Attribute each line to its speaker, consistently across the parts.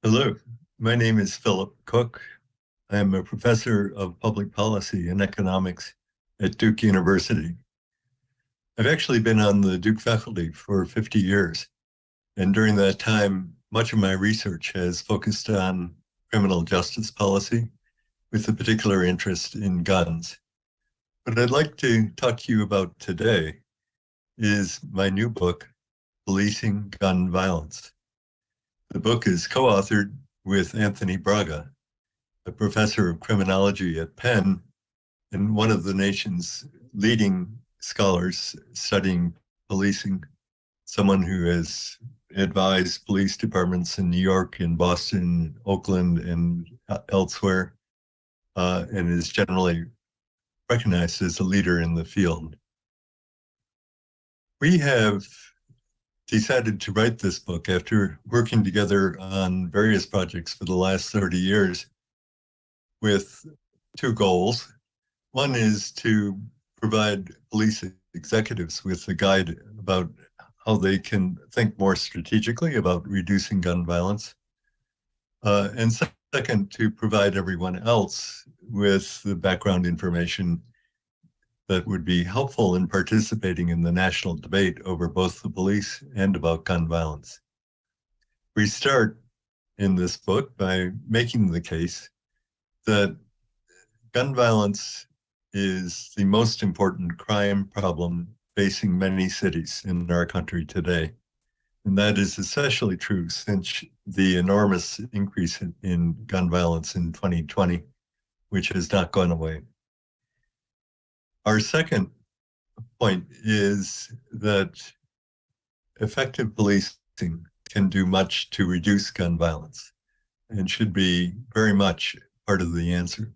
Speaker 1: Hello, my name is Philip Cook. I am a professor of public policy and economics at Duke University. I've actually been on the Duke faculty for 50 years, and during that time, much of my research has focused on criminal justice policy with a particular interest in guns. What I'd like to talk to you about today is my new book, Policing Gun Violence. The book is co-authored with Anthony Braga, a professor of criminology at Penn and one of the nation's leading scholars studying policing, someone who has advised police departments in New York, in Boston, Oakland, and elsewhere, and is generally recognized as a leader in the field. We have decided to write this book after working together on various projects for the last 30 years with two goals. One is to provide police executives with a guide about how they can think more strategically about reducing gun violence. And second, to provide everyone else with the background information that would be helpful in participating in the national debate over both the police and about gun violence. We start in this book by making the case that gun violence is the most important crime problem facing many cities in our country today. And that is especially true since the enormous increase in gun violence in 2020, which has not gone away. Our second point is that effective policing can do much to reduce gun violence and should be very much part of the answer.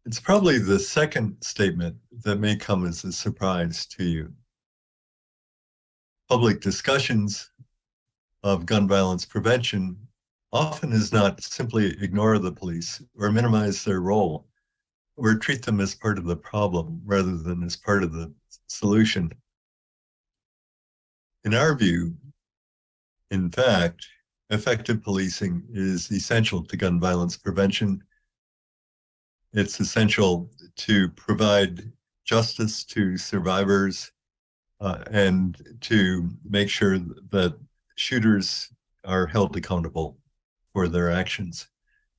Speaker 1: It's probably the second statement that may come as a surprise to you. Public discussions of gun violence prevention often is not simply ignore the police or minimize their role or treat them as part of the problem rather than as part of the solution. In our view, in fact, effective policing is essential to gun violence prevention. It's essential to provide justice to survivors and to make sure that shooters are held accountable for their actions.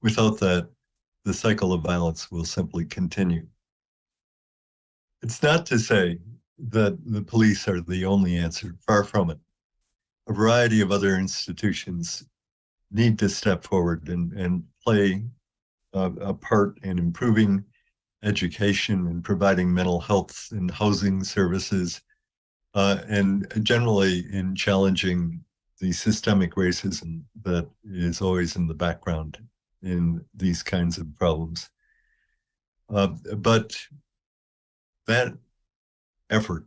Speaker 1: Without that, the cycle of violence will simply continue. It's not to say that the police are the only answer, far from it. A variety of other institutions need to step forward and play a part in improving education and providing mental health and housing services, and generally in challenging the systemic racism that is always in the background in these kinds of problems. But that effort,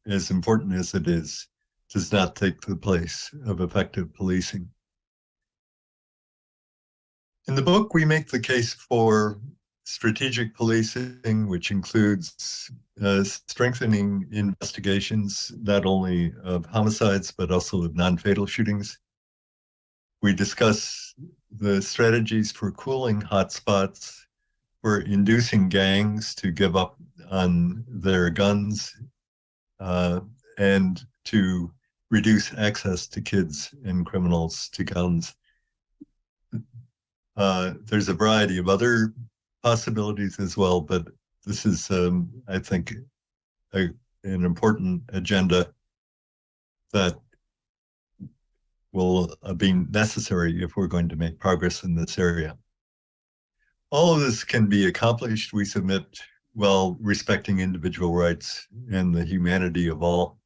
Speaker 1: as important as it is, does not take the place of effective policing. In the book, we make the case for strategic policing, which includes strengthening investigations, not only of homicides, but also of non-fatal shootings. We discuss the strategies for cooling hotspots, for inducing gangs to give up on their guns, and to reduce access to kids and criminals to guns. There's a variety of other possibilities as well, but this is, I think, an important agenda that will be necessary if we're going to make progress in this area. All of this can be accomplished, we submit, while respecting individual rights and the humanity of all.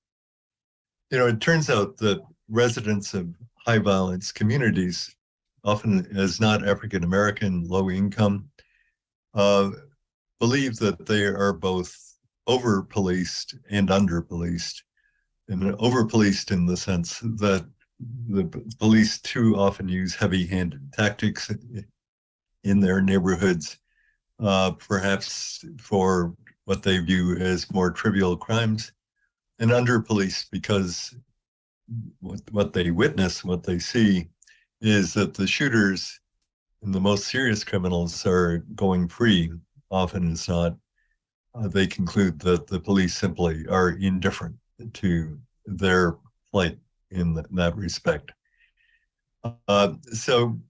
Speaker 1: You know, it turns out that residents of high violence communities, often as not African American, low income, believe that they are both over policed and under policed. And over policed in the sense that the police too often use heavy handed tactics in their neighborhoods, perhaps for what they view as more trivial crimes, and under policed because what they witness, what they see, is that the shooters and the most serious criminals are going free. Often it's not. They conclude that the police simply are indifferent to their plight in that respect. So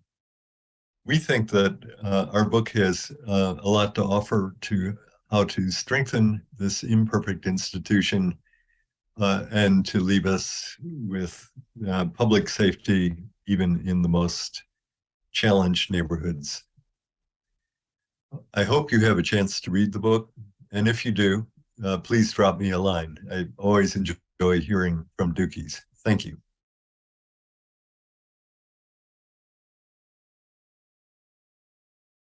Speaker 1: we think that our book has a lot to offer to how to strengthen this imperfect institution and to leave us with public safety, even in the most challenged neighborhoods. I hope you have a chance to read the book. And if you do, please drop me a line. I always enjoy hearing from Dookies. Thank you.